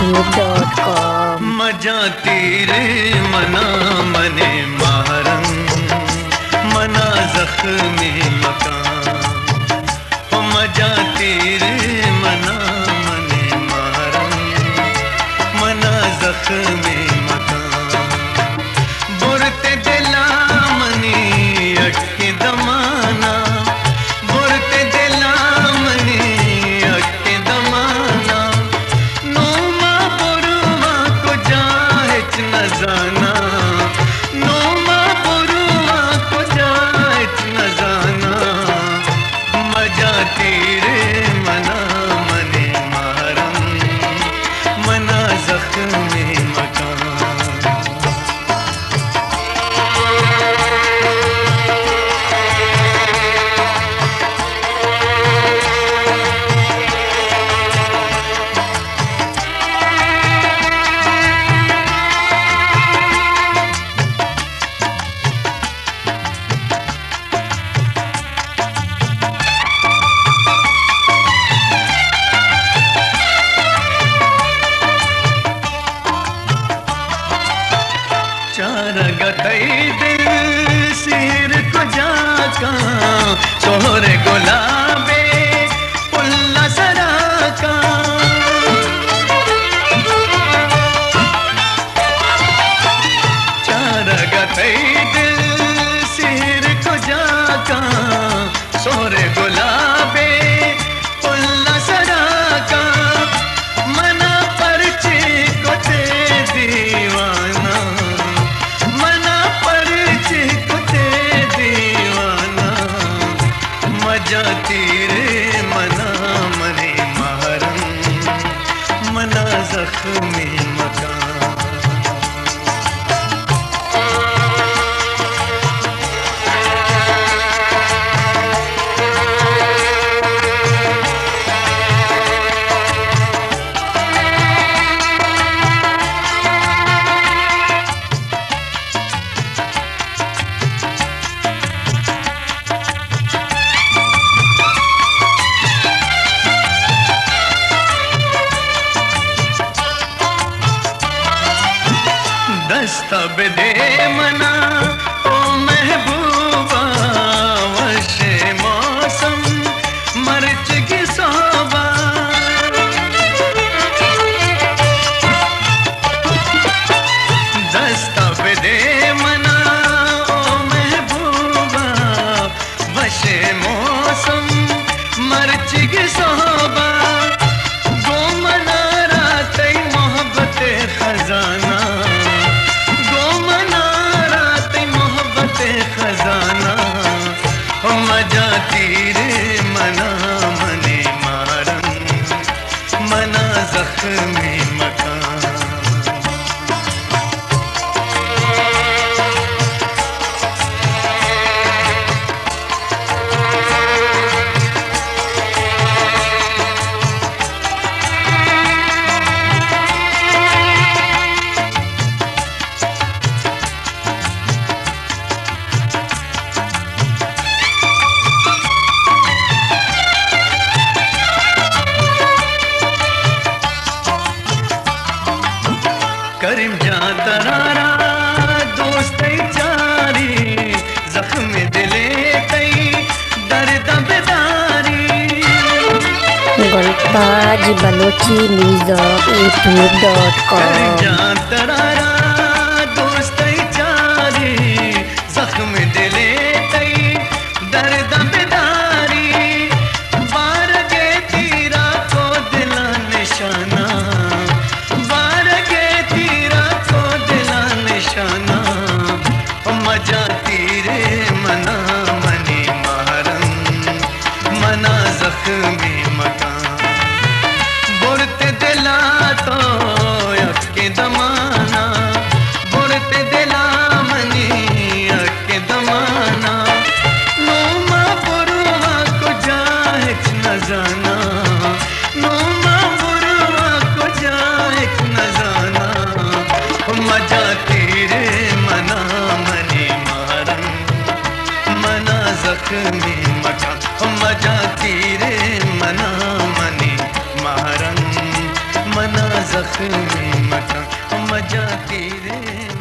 youtube.com मजा तेरे मना मने महरंग मना जख्मी मकान हो मजा तेरे मना मने महरंग मना जख्मी मकान बुरते दिला मनी अटके दमाना बुरते दिला मनी अटके दमाना नोमा बुरुआ को जाहिच न जाना नोमा बुरुआ को जाहिच न जाना मजा तेरे मना मने महरम मना जख्मी मकान गतई दिल सिर को जाका सोहरे गुलाबे पुल्ला सराका चार गतई दिल सिर को जाका सोहरे गुलाबे पुल्ला सराका मना परचे को ते दीवाना मजा तेरे मना मने महरम मना जख्मी मकान दस्तब दे मना ओ महबूबा वशे मौसम मर्च की सोबा दस्तब दे मना ओ महबूबा वशे मौसम मर्च की सोबा गो मना रात मोहब्बत खजाना खजाना मजा तेरे मना मने मारम मना जख्मी मकान करीम जा तरारा दोस्त चारी जख्म दिले तई दर्द बेदारी गुलबाज बलोची म्यूजिक youtube.com जा तरारा दोस्त चारी जख्म दिले तई दर्द बेदारी बार के तीरा को दिला निशाना मजा तेरे मना मने महरम मना जख्मी मकान बुरते दिला तो अक्के दमाना बुरते दिला मनी अक्के दमाना नोमा बुरुआ को जाहिच न जाना नोमा बुरुआ को जाहिच न जाना मजा तेरे मना मने महरम मना जख्मी मकान मजा तेरे मना मने महरम मना जख्मी मका मजा तेरे